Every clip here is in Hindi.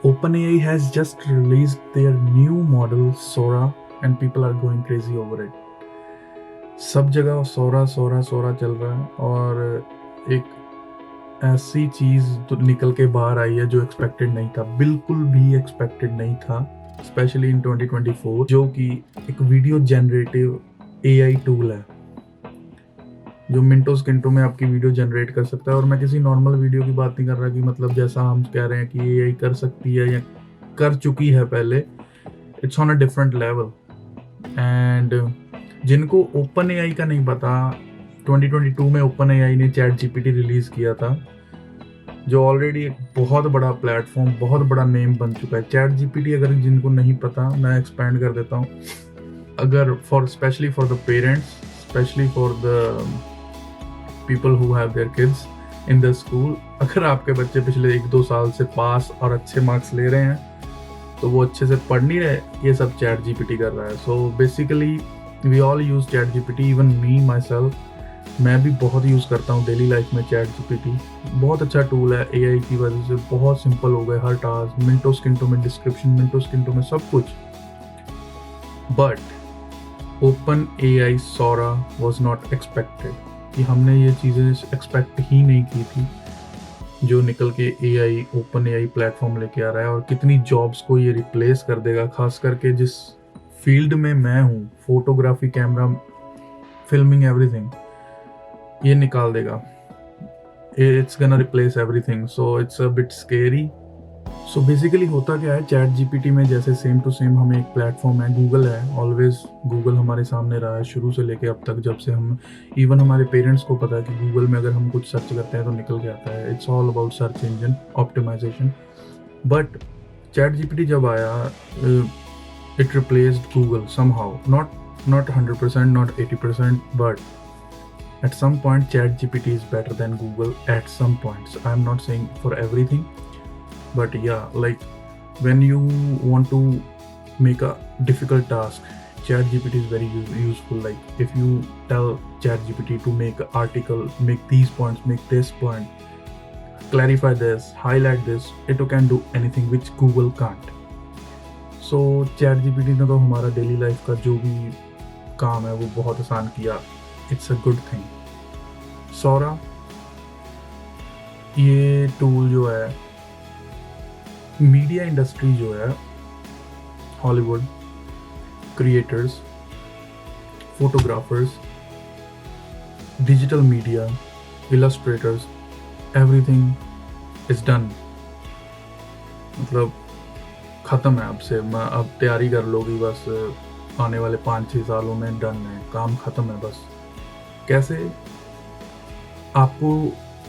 OpenAI has just released their new model Sora and people are going crazy over it. सब जगह सोरा सोरा सोरा चल रहा है और एक ऐसी चीज़ तो निकल के बाहर आई है जो एक्सपेक्टेड नहीं था, बिल्कुल भी एक्सपेक्टेड नहीं था, स्पेशली इन 2024, जो कि एक वीडियो जनरेटिव एआई टूल है जो मिनटों सेकंडों में आपकी वीडियो जनरेट कर सकता है। और मैं किसी नॉर्मल वीडियो की बात नहीं कर रहा कि मतलब जैसा हम कह रहे हैं कि एआई कर सकती है या कर चुकी है पहले। It's on a different level. And जिनको ओपन एआई का नहीं पता, 2022 में ओपन एआई ने चैट जीपीटी रिलीज किया था, जो ऑलरेडी एक बहुत बड़ा प्लेटफॉर्म, बहुत बड़ा नेम बन चुका है। चैट जीपीटी अगर जिनको नहीं पता, मैं एक्सपेंड कर देता हूँ। अगर for specially for the parents, specially for the people who have their kids in the school, अगर आपके बच्चे पिछले 1-2 साल से पास और अच्छे मार्क्स ले रहे हैं तो वो अच्छे से पढ़ नहीं रहे, ये सब चैट जीपीटी कर रहा है। So basically we all use chat GPT, even me myself, मैं भी बहुत यूज़ करता हूँ डेली लाइफ में चैट जीपीटी। बहुत अच्छा टूल है, एआई की वजह से बहुत सिंपल हो गए हर टास्क, मिनटों सेकंडों में डिस्क्रिप्शन, मिनटों सेकंडों में सब कुछ। But Open AI Sora was not expected, कि हमने ये चीज़ें एक्सपेक्ट ही नहीं की थी जो निकल के एआई, ओपन एआई प्लेटफॉर्म लेके आ रहा है। और कितनी जॉब्स को ये रिप्लेस कर देगा, खास करके जिस फील्ड में मैं हूँ, फोटोग्राफी, कैमरा, फिल्मिंग, एवरीथिंग, ये निकाल देगा। इट्स गना replace everything, so it's a bit scary. So basically होता क्या है चैट जीपीटी में, जैसे सेम टू सेम हमें एक प्लेटफॉर्म है, गूगल है, ऑलवेज गूगल हमारे सामने रहा है शुरू से लेके अब तक, जब से हम, इवन हमारे पेरेंट्स को पता है कि गूगल में अगर हम कुछ सर्च करते हैं तो निकल के आता है। It's all about search engine optimization. But chat GPT जब आया, it replaced Google somehow, not 100%, not 80%, but at some point ChatGPT is better than Google at some points. I'm not saying for everything, but yeah, like when you want to make a difficult task, ChatGPT is very useful. Like if you tell ChatGPT to make an article, make these points, make this point, clarify this, highlight this, it can do anything which Google can't. So ChatGPT ने तो हमारा डेली लाइफ का जो भी काम है वो बहुत आसान किया। It's a good thing. Sora ये टूल जो है, मीडिया इंडस्ट्री जो है, Hollywood creators, photographers, digital media, illustrators, everything is done. मतलब ख़त्म है अब से, अब तैयारी कर लो कि बस आने वाले 5-6 सालों में डन है, काम ख़त्म है बस। कैसे? आपको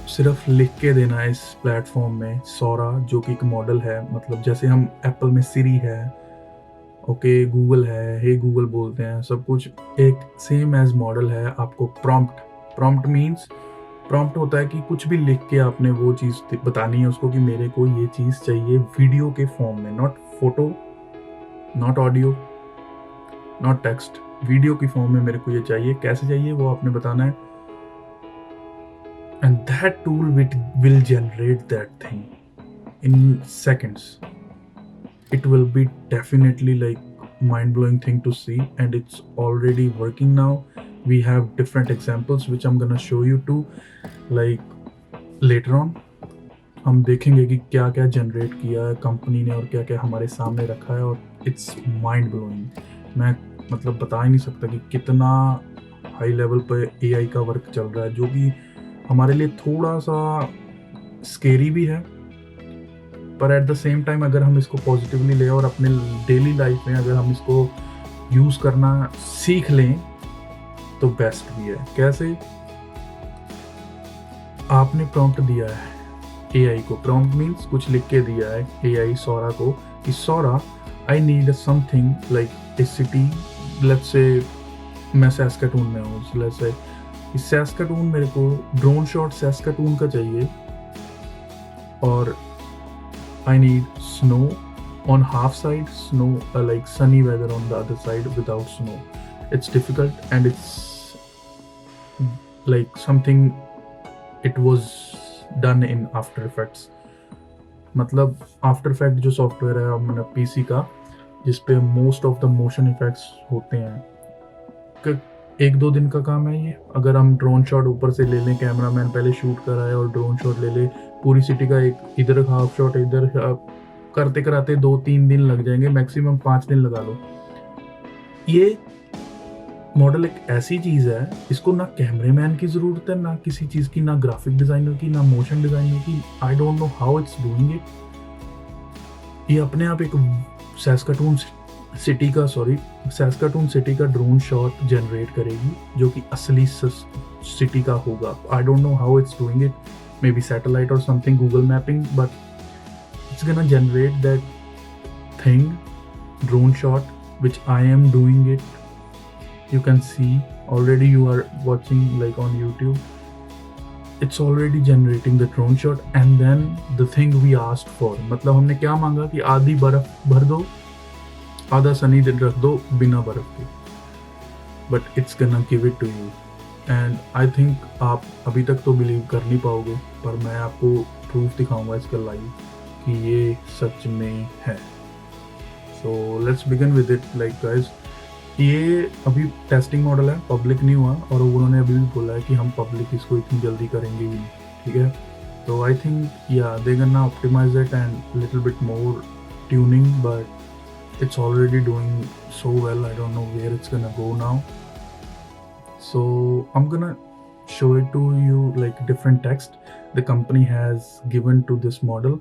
सिर्फ लिख के देना है इस प्लेटफॉर्म में सोरा, जो कि एक मॉडल है। मतलब जैसे हम एप्पल में सिरी है, ओके, गूगल है, हे गूगल बोलते हैं, सब कुछ एक सेम एज मॉडल है। आपको प्रॉम्प्ट मीन्स, प्रॉम्प्ट होता है कि कुछ भी लिख के आपने वो चीज़ बतानी है उसको कि मेरे को ये चीज़ चाहिए वीडियो के फॉर्म में, not photo, not audio, not text, video की फॉर्म में मेरे को ये चाहिए। कैसे चाहिए वो आपने बताना है, and that tool will generate that thing in seconds. It will be definitely like mind-blowing thing to see, and it's already working now. We have different examples which I'm gonna show you too, like later on। हम देखेंगे कि क्या क्या जनरेट किया है कंपनी ने और क्या क्या हमारे सामने रखा है, और इट्स माइंड ब्लोइंग। मैं मतलब बता ही नहीं सकता कि कितना हाई लेवल पर एआई का वर्क चल रहा है, जो कि हमारे लिए थोड़ा सा स्केरी भी है, पर एट द सेम टाइम अगर हम इसको पॉजिटिवली लें और अपने डेली लाइफ में अगर हम इसको यूज़ करना सीख लें तो बेस्ट भी है। कैसे? आपने प्रॉम्प्ट दिया है एआई को, प्रॉम्प्ट मीन्स कुछ लिख के दिया है एआई सोरा को कि Sora, I need something like a city, let's say मैं सैस्कैटून में हूँ, लेट्स से सैस्कैटून, मेरे को ड्रोन शॉट सैस्कैटून का चाहिए, और I need snow on half side, snow like sunny weather on the other side without snow. It's difficult and it's like something, it was done in After Effects, मतलब आफ्टर इफेक्ट जो सॉफ्टवेयर है अपना पीसी का, जिस पे most of the motion effects होते हैं, एक दो दिन का काम है ये। अगर हम ड्रोन शॉट ऊपर से ले लें, कैमरामैन पहले शूट कराए और ड्रोन शॉट ले ले, पूरी सिटी का एक इधर हाफ शॉट इधर, करते कराते 2-3 दिन लग जाएंगे, मैक्सिमम 5 दिन लगा लो। ये मॉडल एक ऐसी चीज है, इसको ना कैमरेमैन की जरूरत है, ना किसी चीज की, ना ग्राफिक डिजाइनर की, ना मोशन डिजाइनर की। I don't know how it's doing it. ये अपने आप एक सैस्काटून सिटी का ड्रोन शॉट जनरेट करेगी, जो कि असली सिटी का होगा। I don't know how it's doing it, maybe satellite और something, Google mapping, but it's gonna generate that thing, drone shot, which I am doing it. You can see already, you are watching like on YouTube, it's already generating the drone shot. And then the thing we asked for, मतलब हमने क्या मांगा कि आधी बर्फ भर दो, आधा सनी दिन रख दो बिना बर्फ के, but it's gonna give it to you. And I think आप अभी तक तो बिलीव कर नहीं पाओगे, पर मैं आपको प्रूफ दिखाऊंगा इसका लाइव कि ये सच में है। So let's begin with it, like guys, ये अभी टेस्टिंग मॉडल है, पब्लिक नहीं हुआ, और उन्होंने अभी भी बोला है कि हम पब्लिक इसको इतनी जल्दी करेंगे ही नहीं, ठीक है। तो आई थिंक या they gonna optimize it and little bit more tuning, but it's already doing so well. I don't know where it's gonna go now. So I'm gonna show it to you, like different text the company has given to this model.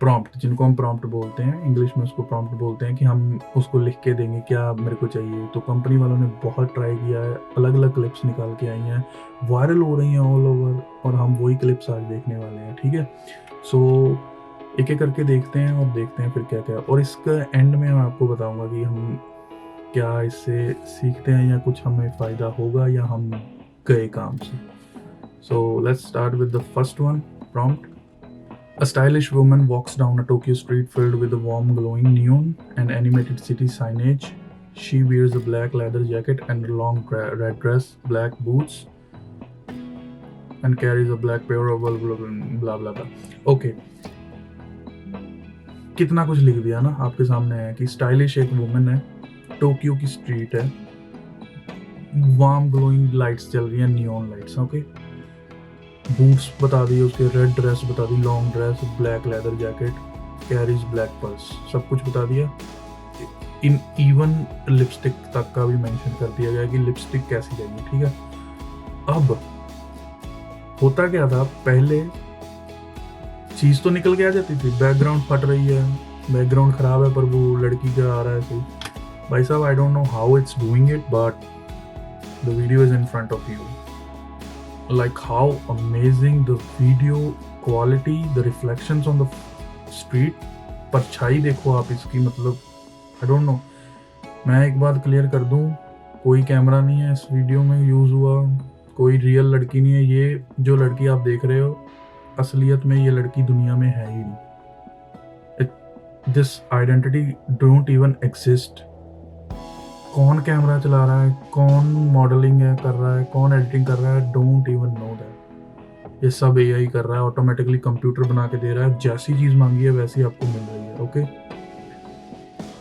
Prompt, जिनको हम प्रॉम्प्ट बोलते हैं, इंग्लिश में उसको प्रॉम्प्ट बोलते हैं, कि हम उसको लिख के देंगे क्या मेरे को चाहिए। तो कंपनी वालों ने बहुत ट्राई किया है, अलग अलग क्लिप्स निकाल के आई हैं, वायरल हो रही हैं ऑल ओवर, और हम वही क्लिप्स आज देखने वाले हैं, ठीक है। सो एक एक करके देखते हैं और देखते हैं फिर क्या क्या, और इसका एंड में मैं आपको बताऊंगा कि हम क्या इससे सीखते हैं, या कुछ हमें फ़ायदा होगा, या हम गए काम से। So let's start with the first one, prompt. A stylish woman walks down a Tokyo street filled with a warm glowing neon and animated city signage. She wears a black leather jacket and a long red dress, black boots, and carries a black pair of blah blah blah. Okay. कितना कुछ लिख दिया ना, आपके सामने है कि स्टाइलिश एक वुमन है, टोक्यो की स्ट्रीट है, वार्म ग्लोइंग लाइट्स चल रही हैं, नियॉन लाइट्स, ओके। बूट्स बता दिए उसके, रेड ड्रेस बता दी, long dress, black leather jacket, carries black purse, सब कुछ बता दिया। इन इवन लिपस्टिक तक का भी मेंशन कर दिया गया कि लिपस्टिक कैसी चाहिए, ठीक है। अब होता क्या था, पहले चीज तो निकल के आ जाती थी, बैकग्राउंड फट रही है, बैकग्राउंड खराब है, पर वो लड़की का आ रहा है सही। भाई साहब, आई don't know how it's doing it, but the video is in front of you. Like how amazing the video quality, the reflections on the street. परछाई देखो आप इसकी, मतलब I don't know. मैं एक बात क्लियर कर दूं, कोई कैमरा नहीं है इस वीडियो में यूज हुआ, कोई रियल लड़की नहीं है। ये जो लड़की आप देख रहे हो, असलियत में ये लड़की दुनिया में है ही नहीं। This identity don't even exist. कौन कैमरा चला रहा है, कौन मॉडलिंग है कर रहा है, कौन एडिटिंग कर रहा है, डोंट इवन नो दैट। ये सब एआई कर रहा है, ऑटोमेटिकली कंप्यूटर बना के दे रहा है, जैसी चीज मांगी है वैसी आपको मिल रही है, ओके।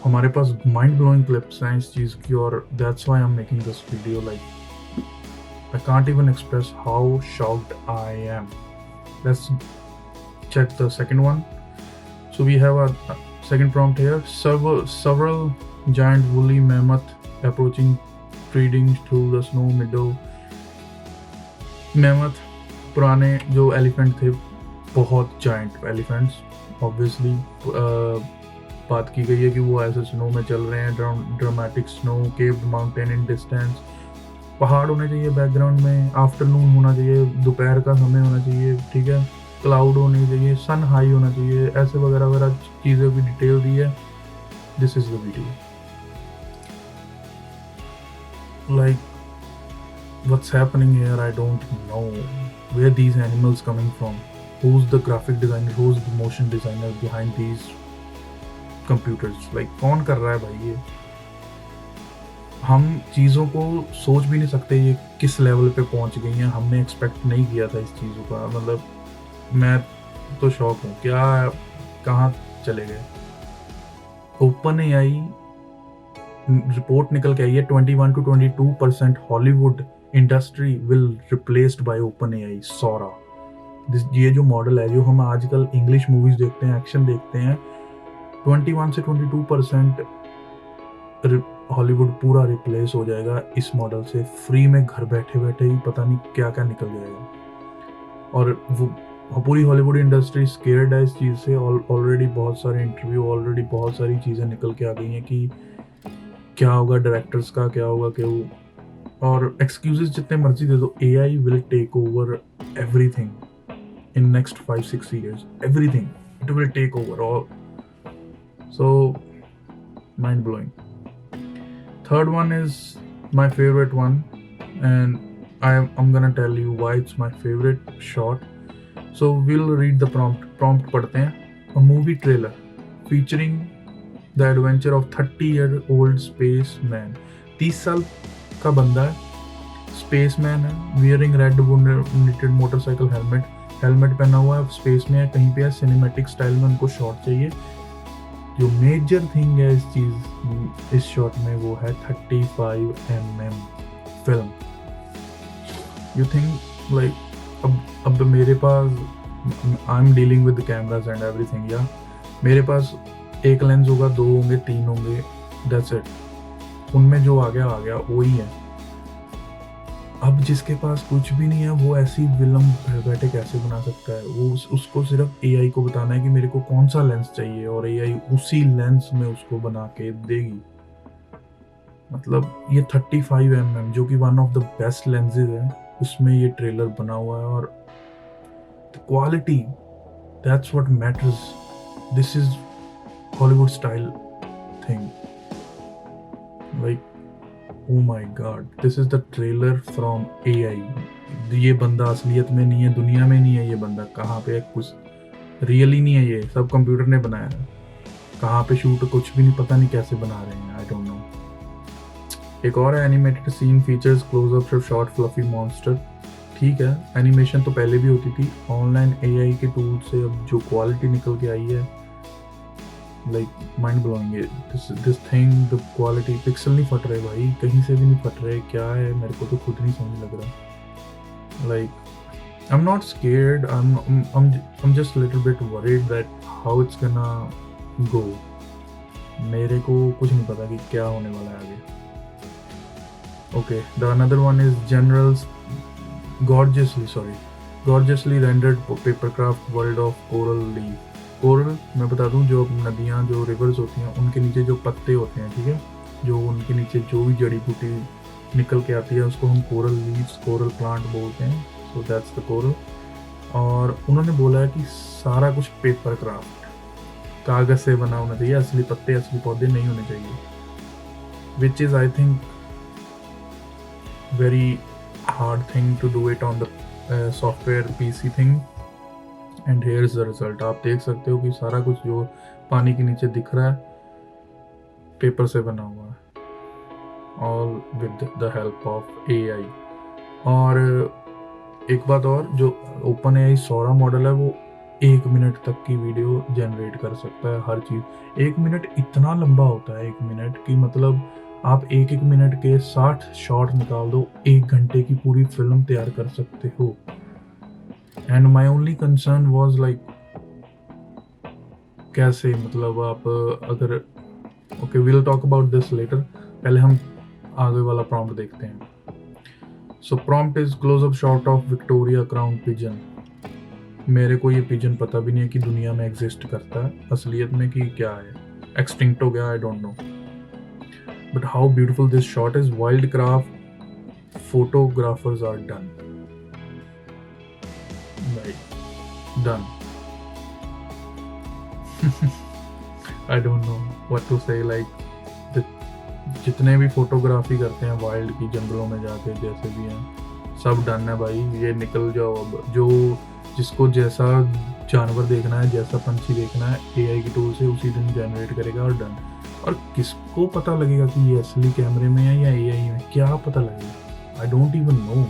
हमारे पास माइंड ब्लोइंग क्लिप्स हैं इस चीज की, और that's why I am making this video. Like I can't even express how shocked I am. Let's check the second one. So we have a second prompt here. Several giant woolly mammoth approaching, treading through the snow meadow. Mammoth पुराने जो एलिफेंट थे, बहुत जाइंट एलिफेंट्स, ऑब्वियसली बात की गई है कि वो ऐसे स्नो में चल रहे हैं, dramatic snow, caved mountain in distance, पहाड़ होने चाहिए बैकग्राउंड में, आफ्टरनून होना चाहिए, दोपहर का समय होना चाहिए, ठीक है, क्लाउड होनी चाहिए, सन हाई होना चाहिए, ऐसे वगैरह वगैरह चीज़ों की डिटेल दी है। This is the video. Like what's happening here, I don't know where these animals coming from, who's the graphic designer, who's the motion designer behind these computers, like कौन कर रहा है भाई ये। हम चीज़ों को सोच भी नहीं सकते ये किस लेवल पे पहुंच गई हैं, हमने एक्सपेक्ट नहीं किया था इस चीज़ों का। मतलब मैं तो शॉक हूँ, क्या कहाँ चले गए। ओपन एआई रिपोर्ट निकल के आई है 21 to 22% Hollywood industry will replaced by Open AI Sora. ये जो मॉडल है, जो हम आजकल इंग्लिश मूवीज देखते हैं, एक्शन देखते हैं, 21 से 22% हॉलीवुड पूरा रिप्लेस हो जाएगा इस मॉडल से। फ्री में घर बैठे बैठे ही पता नहीं क्या क्या निकल जाएगा। और वो पूरी हॉलीवुड इंडस्ट्री स्केयर्ड है इस चीज़ से। ऑलरेडी बहुत सारे इंटरव्यू, ऑलरेडी बहुत सारी चीज़ें निकल के आ गई हैं कि क्या होगा डायरेक्टर्स का, क्या होगा क्या। और एक्सक्यूजेस जितने मर्जी दे दो, AI will take over everything in next 5-6 years. Everything, it will take over all. So mind blowing. Third one is my favorite one, and I'm gonna tell you why it's my favorite shot. So we'll read the prompt पढ़ते हैं। A movie trailer featuring the adventure of 30-year-old spaceman। 30 साल का बंदा है, spaceman है, wearing red knitted motorcycle helmet पहना हुआ है, स्पेस में है, कहीं पे है, सिनेमैटिक स्टाइल में उनको शॉट चाहिए। जो मेजर थिंग है इस शॉट में वो है 35mm film. You think like अब मेरे पास, I am dealing with cameras and everything, या मेरे पास एक लेंस होगा, 2 होंगे, 3 होंगे, दैट्स इट। उनमें जो आ गया वही है। अब जिसके पास कुछ भी नहीं है वो ऐसी फिल्म घर बैठे कैसे बना सकता है? वो उसको सिर्फ एआई को बताना है कि मेरे को कौन सा लेंस चाहिए, और एआई उसी लेंस में उसको बना के देगी। मतलब ये 35mm जो कि one of the best lenses है, उसमें ये ट्रेलर बना हुआ है। और quality, that's what matters. This is Hollywood style thing. Like Oh my God, this is the trailer from AI। ये बंदा असलियत में नहीं है, दुनिया में नहीं है ये बंदा। कहाँ पे है, कुछ रियल ही नहीं है, ये सब कंप्यूटर ने बनाया है। कहाँ पे शूट कुछ भी नहीं, पता नहीं कैसे बना रहे हैं, आई डोंट नो। एक और है, animated scene features closeup shot fluffy monster. ठीक है, एनिमेशन तो पहले भी होती थी। ऑनलाइन एआई के टूल से अब जो क्वालिटी निकल के आई है, like mind blowing. This thing, the quality, pixel नहीं फट रहे भाई, कहीं से भी नहीं फट रहे। क्या है, मेरे को तो खुद नहीं समझ लग रहा। Like I am not scared, I'm just little bit worried that how it's gonna go। मेरे को कुछ नहीं पता कि क्या होने वाला है आगे। Okay, the another one is generals gorgeously rendered papercraft world of coral reef। Coral मैं बता दूं, जो नदियाँ, जो रिवर्स होती हैं, उनके नीचे जो पत्ते होते हैं, ठीक है, जो उनके नीचे जो भी जड़ी बूटी निकल के आती है, उसको हम कोरल लीव्स, कोरल प्लांट बोलते हैं। So that's the coral. और उन्होंने बोला है कि सारा कुछ पेपर क्राफ्ट, कागज़ से बना होना चाहिए, असली पत्ते, असली पौधे नहीं होने चाहिए। Which is I think very hard thing to do it on the software PC thing. And here is the result. आप देख सकते हो कि सारा कुछ जो पानी के नीचे दिख रहा है पेपर से बना हुआ है, all with the help of AI. और एक बात और, जो ओपन एआई सौरा मॉडल है वो 1 मिनट तक की वीडियो जनरेट कर सकता है, हर चीज़। 1 मिनट इतना लंबा होता है, 1 मिनट की मतलब आप 1 मिनट के 60 शॉट निकाल दो, 1 घंटे की पूरी फिल्म तैयार कर सकते हो। And my only concern was like कैसे, मतलब आप अगर, okay will talk about this later, पहले हम आगे वाला प्रॉम्प्ट देखते हैं। So prompt is close up shot of Victoria crown pigeon. मेरे को ये पिजन पता भी नहीं है कि दुनिया में एग्जिस्ट करता है असलियत में, कि क्या है, एक्सटिंक्ट हो गया, I don't know. But how beautiful this shot is. Wild craft photographers are done, done। I don't know what to say, like जितने भी फोटोग्राफी करते हैं वाइल्ड की, जंगलों में जाके जैसे भी हैं, सब डन है भाई। ये निकल जाओ अब, जो जिसको जैसा जानवर देखना है, जैसा पंछी देखना है, एआई के टूल से उसी दिन जनरेट करेगा और डन। और किसको पता लगेगा कि ये असली कैमरे में है या एआई में? क्या पता लगेगा? I don't even know.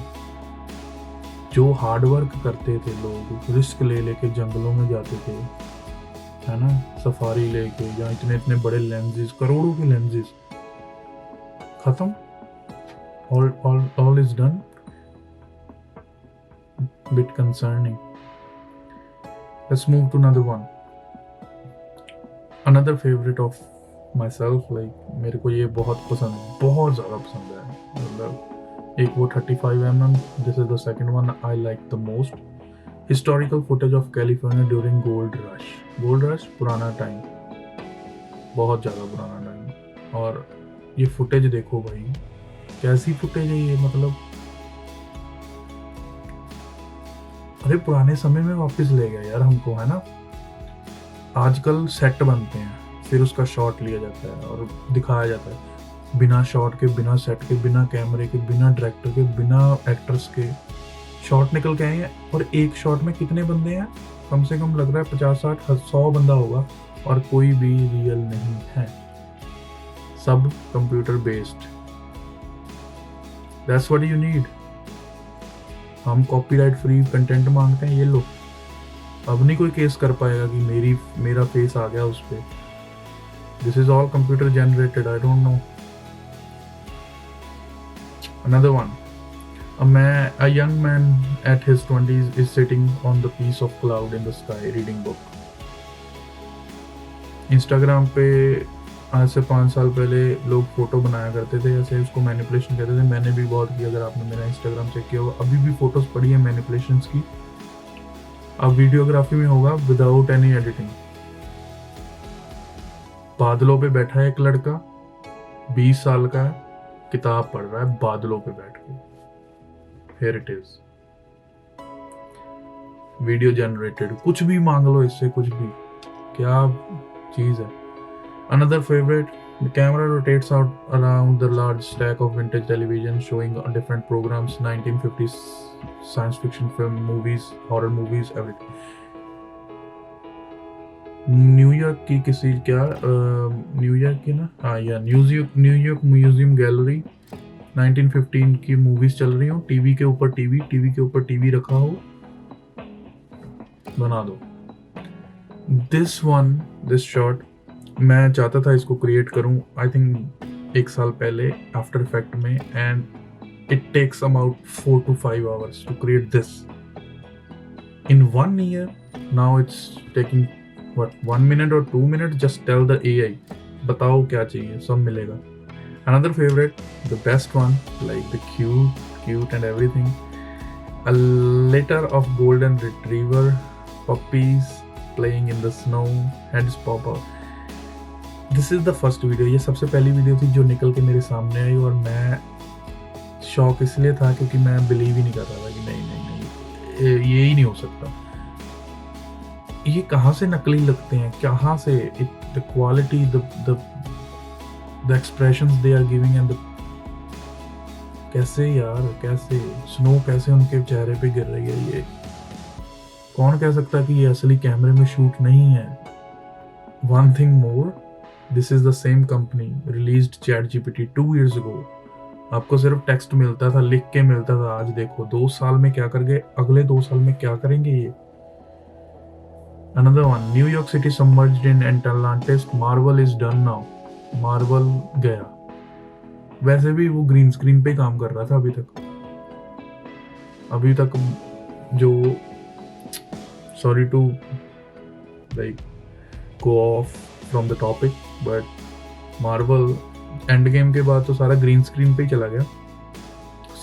जो हार्ड वर्क करते थे लोग, रिस्क ले लेके जंगलों में जाते थे, है ना, सफारी लेके या इतने इतने बड़े लेंसेज, करोड़ों के लेंसेज, खत्म, all is done. Bit concerning. Let's move to another one. Another favorite of myself, like मेरे को ये बहुत पसंद है, बहुत ज़्यादा पसंद है, मतलब एक वो 35mm, this is the second one I like the most. Historical footage of California during gold rush. Gold rush पुराना टाइम, बहुत ज़्यादा पुराना टाइम, और ये फुटेज देखो भाई, कैसी फुटेज है ये, मतलब अरे पुराने समय में वापस ले गया यार हमको, है ना। आजकल सेट बनते हैं, फिर उसका शॉट लिया जाता है और दिखाया जाता है, बिना शॉट के, बिना सेट के, बिना कैमरे के, बिना डायरेक्टर के, बिना एक्टर्स के शॉट निकल के आए हैं। और एक शॉट में कितने बंदे हैं, कम से कम लग रहा है 50-60-100 बंदा होगा, और कोई भी रियल नहीं है, सब computer based. That's what you need. हम कॉपीराइट फ्री कंटेंट मांगते हैं, ये लो। अब नहीं कोई केस कर पाएगा कि मेरा फेस आ गया उस पे। This is all computer generated, I don't no. Another one. A young man at his 20s is sitting on the piece of cloud in the sky reading book. Instagram पे आज से 5 साल पहले लोग फोटो बनाया करते थे, ऐसे उसको मैनिपुलेशन कहते थे। मैंने भी बहुत किया, अगर आपने मेरा इंस्टाग्राम चेक किया होगा, अभी भी फोटोज पड़ी है मैनिपुलेशंस की। अब वीडियोग्राफी में होगा विदाउट एनी एडिटिंग। बादलों पे बैठा है एक लड़का, 20 साल का है, किताब पढ़ रहा है बादलों पे बैठ के। Here it is. Video generated, कुछ भी मांग लो इससे, कुछ भी, क्या चीज है। Another favorite, the camera rotates out around the large stack of vintage television showing different programs, 1950s science fiction film, movies, horror movies, everything. New York की किसी न्यूयॉर्क की ना, हाँ या न्यूयॉर्क म्यूजियम गैलरी, 1915 की मूवीज चल रही हो, टीवी के ऊपर टीवी रखा हो, बना दो। दिस शॉट मैं चाहता था इसको क्रिएट करूं, आई थिंक 1 साल पहले आफ्टर इफेक्ट में, and it takes about 4 to 5 hours to create this. In 1 year, now it's taking 1 minute or 2 minutes. Just tell the AI, बताओ क्या चाहिए, सब मिलेगा। Another favorite, the best one, like the cute and everything. A litter of golden retriever puppies playing in the snow, heads pop out. This is the first video. ये सबसे पहली वीडियो थी जो निकल के मेरे सामने आई, और मैं शॉक इसलिए था क्योंकि मैं बिलीव ही नहीं कर रहा था कि नहीं ये ही नहीं हो सकता। ये कहाँ से नकली लगते हैं, कहाँ से, the quality, the expressions they are giving and the कैसे यार, कैसे स्नो कैसे उनके चेहरे पे गिर रही है, ये कौन कह सकता है कि ये असली कैमरे में शूट नहीं है। One thing more, this is the same company released ChatGPT 2 years ago. आपको सिर्फ टेक्स्ट मिलता था, लिख के मिलता था। आज देखो 2 साल में क्या कर गए, अगले 2 साल में क्या करेंगे ये। Another one, New York City submerged in Atlantis. Marvel is done now. Marvel गया। वैसे भी वो ग्रीन स्क्रीन पे काम कर रहा था अभी तक जो, sorry to like go off from the topic, but Marvel end game के बाद तो सारा ग्रीन स्क्रीन पे ही चला गया।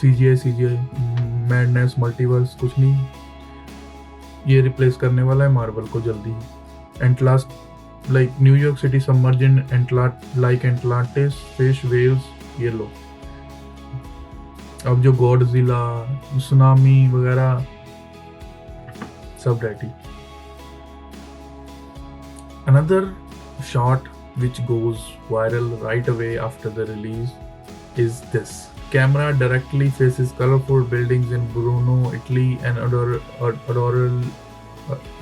CGI मैडनेस, मल्टीवर्स, कुछ नहीं, ये रिप्लेस करने वाला है मार्वल को जल्दी ही। एंटलास, लाइक न्यूयॉर्क सिटी सबमर्ज इन एटलांटिस, फिश, वेल्स, ये लो। अब जो गॉडजिला, सुनामी वगैरह सब ready. Another shot which goes viral right away after the release is this. Camera directly faces colorful buildings in Brno, Italy, and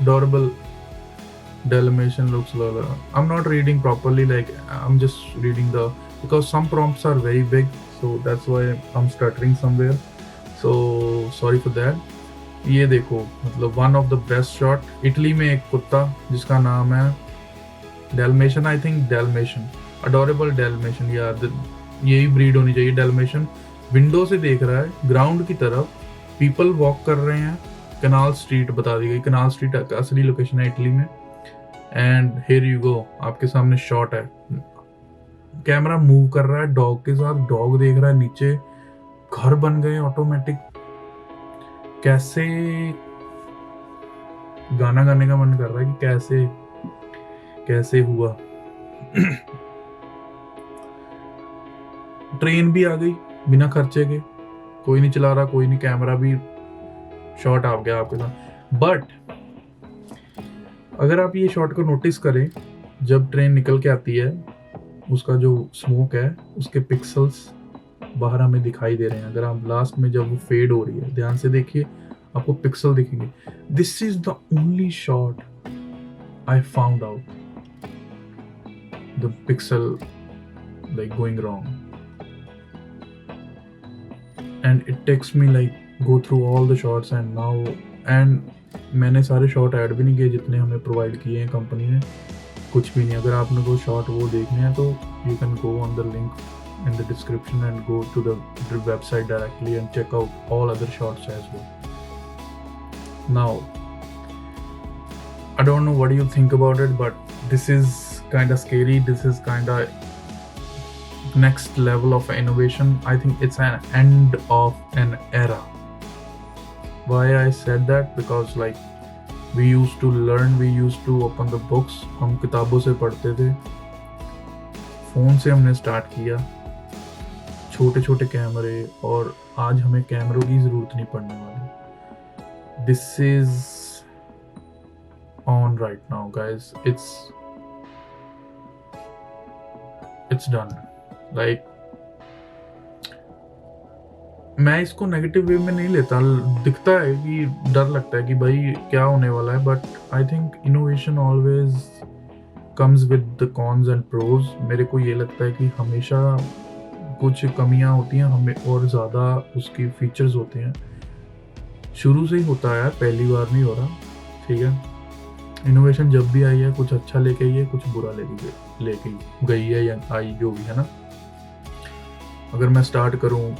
adorable Dalmatian looks. I'm not reading properly, like I'm just reading because some prompts are very big, so that's why I'm stuttering somewhere. So sorry for that. ये देखो, मतलब one of the best shot. Italy में एक कुत्ता जिसका नाम है डेलमेशन, आई थिंक डेलमेशन, अडोरेबल डेलमेशन, या यही ब्रीड होनी चाहिए डेलमेशन। विंडो से देख रहा है ग्राउंड की तरफ, पीपल वॉक कर रहे हैं, कनाल स्ट्रीट बता दी गई, कनाल स्ट्रीट असली लोकेशन है इटली में। एंड हियर यू गो, आपके सामने शॉट है, कैमरा मूव कर रहा है डॉग के साथ, डॉग देख रहा है नीचे, घर बन गए ऑटोमेटिक। कैसे, गाना गाने का मन कर रहा है कि कैसे कैसे हुआ। ट्रेन भी आ गई बिना खर्चे के, कोई नहीं चला रहा, कोई नहीं, कैमरा भी शॉट आ गया आपके साथ। बट अगर आप ये शॉट को नोटिस करें, जब ट्रेन निकल के आती है, उसका जो स्मोक है, उसके पिक्सल्स बाहर हमें दिखाई दे रहे हैं। अगर आप लास्ट में जब वो फेड हो रही है, ध्यान से देखिए, आपको पिक्सल दिखेंगे। This is the only shot I found out the pixel like going wrong, and it takes me like go through all the shots and now, and मैंने सारे शॉट ऐड भी नहीं किए जितने हमें प्रोवाइड किए हैं कंपनी ने, कुछ भी नहीं। अगर आपने को शॉट वो देखने हैं तो you can go on the link in the description and go to the website directly and check out all other shots as well. Now, I don't know what you think about it, but this is kind of scary. This is kind of next level of innovation. I think it's an end of an era. Why I said that? Because like we used to learn, we used to open the books. हम किताबों से पढ़ते थे, फोन से हमने स्टार्ट किया, छोटे छोटे कैमरे, और आज हमें कैमरों की जरूरत नहीं पड़ने वाली। This is on right now guys, it's done. Like मैं इसको नेगेटिव वे में नहीं लेता, दिखता है कि डर लगता है कि भाई क्या होने वाला है, but I think innovation always comes with the cons and pros. मेरे को ये लगता है कि हमेशा कुछ कमियां होती हैं हमें, और ज़्यादा उसकी फीचर्स होते हैं। शुरू से ही होता है, पहली बार नहीं हो रहा, ठीक है। इनोवेशन जब भी आई है, कुछ अच्छा लेके आई है, कुछ बुरा लेके गई है या आई, जो भी है ना। अगर मैं स्टार्ट करूं,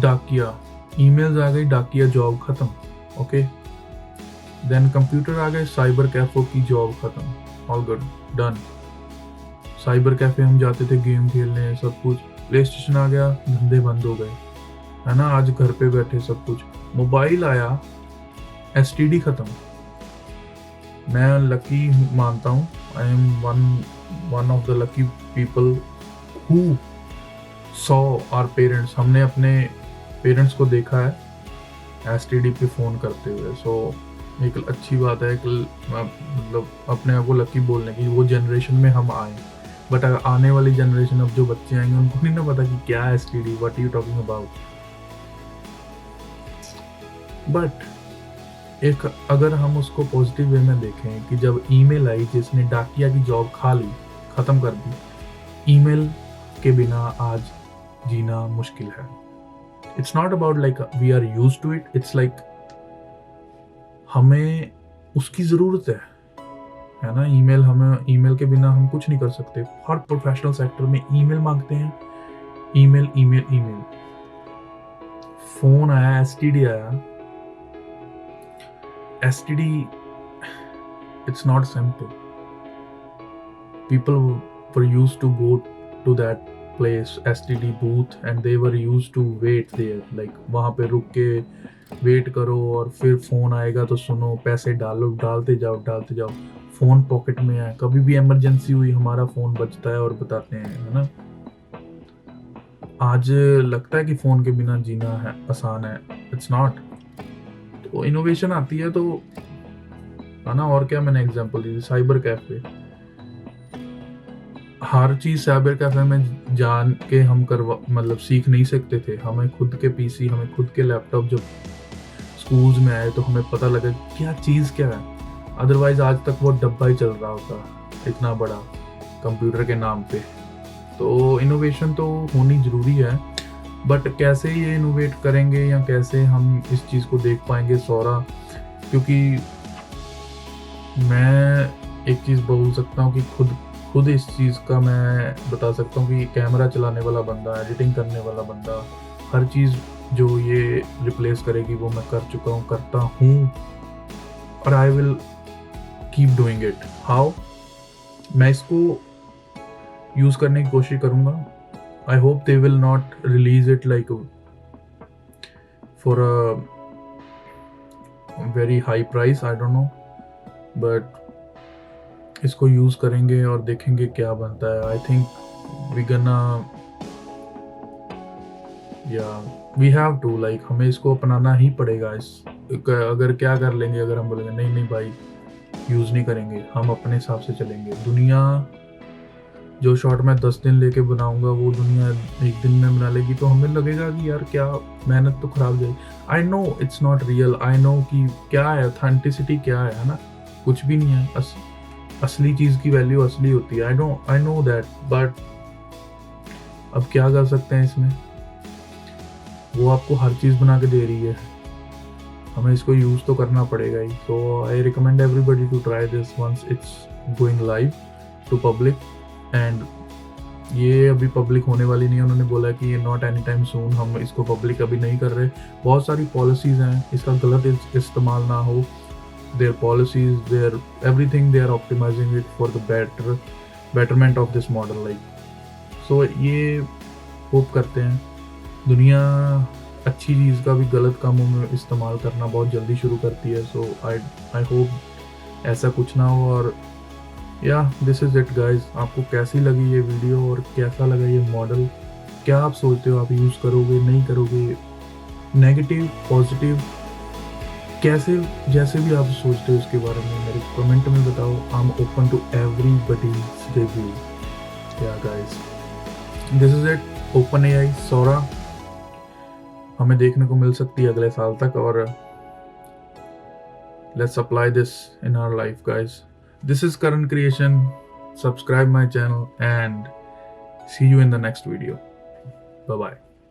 डाकिया, ईमेल्स आ गई, डाकिया जॉब खत्म, ओके। देन कंप्यूटर आ गए, साइबर कैफे की जॉब खत्म, all good, done. Cyber cafe हम जाते थे गेम खेलने, सब कुछ। प्ले स्टेशन आ गया, धंधे बंद हो गए, है ना। आज घर पे बैठे सब कुछ। मोबाइल आया, एसटीडी खत्म। मैं लकी मानता हूँ, I am one of the lucky people who saw our parents. हमने अपने पेरेंट्स को देखा है एसटीडी पे फ़ोन करते हुए। सो एक अच्छी बात है, मतलब अपने आप को लकी बोलने की, वो जनरेशन में हम आए। बट आने वाली जनरेशन, अब जो बच्चे आएंगे, उनको नहीं ना पता कि क्या है STD, what are you talking about. But एक अगर हम उसको पॉजिटिव वे में देखें कि जब ईमेल आई, जिसने डाकिया की जॉब खा ली, ख़त्म कर दी, ईमेल के बिना आज जीना मुश्किल है। It's not about like we are used to it, it's like हमें उसकी ज़रूरत है ना। ईमेल के बिना हम कुछ नहीं कर सकते। हर प्रोफेशनल सेक्टर में ईमेल मांगते हैं, ईमेल ईमेल ईमेल। फोन आया, एसटीडी आया, STD, it's not simple. People were used to go to that place, STD booth, and they were used to wait there, like वहां पे रुक के वेट करो, और फिर फोन आएगा तो सुनो, पैसे डालो, डालते जाओ। फोन पॉकेट में है, कभी भी इमरजेंसी हुई हमारा फोन बजता है और बताते हैं, है ना। आज लगता है कि फोन के बिना जीना है आसान है, इट्स नॉट। तो इनोवेशन आती है तो, है ना। और क्या मैंने एग्जांपल दी, साइबर कैफे। हर चीज साइबर कैफे में जान के हम मतलब सीख नहीं सकते थे। हमें खुद के पीसी, हमें खुद के लैपटॉप जब स्कूल्स में आए तो हमें पता लगा क्या चीज़ क्या है। अदरवाइज आज तक वो डब्बा ही चल रहा होता इतना बड़ा कंप्यूटर के नाम पे। तो इनोवेशन तो होनी ज़रूरी है, बट कैसे ये इनोवेट करेंगे या कैसे हम इस चीज़ को देख पाएंगे सौरा, क्योंकि मैं एक चीज़ बोल सकता हूँ कि खुद इस चीज़ का मैं बता सकता हूँ कि कैमरा चलाने वाला बंदा, एडिटिंग करने वाला बंदा, हर चीज़ जो ये रिप्लेस करेगी वो मैं कर चुका हूँ, करता हूँ, और I will keep doing it. How? मैं इसको यूज़ करने की कोशिश करूँगा। I hope they will not release it like for a very high price, I don't know, but इसको यूज़ करेंगे और देखेंगे क्या बनता है। आई थिंक वी गना या वी हैव टू, लाइक हमें इसको अपनाना ही पड़ेगा। अगर क्या कर लेंगे, अगर हम बोलेंगे नहीं नहीं भाई यूज़ नहीं करेंगे, हम अपने हिसाब से चलेंगे। दुनिया जो शॉट मैं 10 दिन लेके बनाऊंगा वो दुनिया एक दिन में बना लेगी, तो हमें लगेगा कि यार क्या मेहनत तो खराब जाएगी। I know it's not real, I know कि क्या है ऑथेंटिसिटी, क्या है ना, कुछ भी नहीं है। असली चीज़ की वैल्यू असली होती है। आई नो दैट, बट अब क्या कर सकते हैं इसमें, वो आपको हर चीज़ बना के दे रही है, हमें इसको यूज़ तो करना पड़ेगा ही। So I recommend everybody to try this once it's going live to public. And ये अभी पब्लिक होने वाली नहीं है, उन्होंने बोला कि ये नॉट एनी टाइम सून, हम इसको पब्लिक अभी नहीं कर रहे। बहुत सारी पॉलिसीज़ हैं, इसका गलत इस्तेमाल ना हो। Their policies, their everything, they are optimizing it for the betterment of this model, like. So ये होप करते हैं दुनिया अच्छी चीज़ का भी गलत कामों में इस्तेमाल करना बहुत जल्दी शुरू करती है। सो आई होप ऐसा कुछ ना हो। और या दिस इज़ इट गाइज। आपको कैसी लगी ये वीडियो और कैसा लगा ये मॉडल, क्या आप सोचते हो, आप यूज़ करोगे नहीं करोगे, नेगेटिव पॉजिटिव, कैसे जैसे भी आप सोचते हो इसके बारे में मेरे कमेंट में बताओ। I am open to everybody's review. Yeah guys, this is it. Open AI Sora हमें देखने को मिल सकती है अगले साल तक, और let's apply this in our life guys. This is Karan Creation. Subscribe my channel and see you in the next video. Bye bye.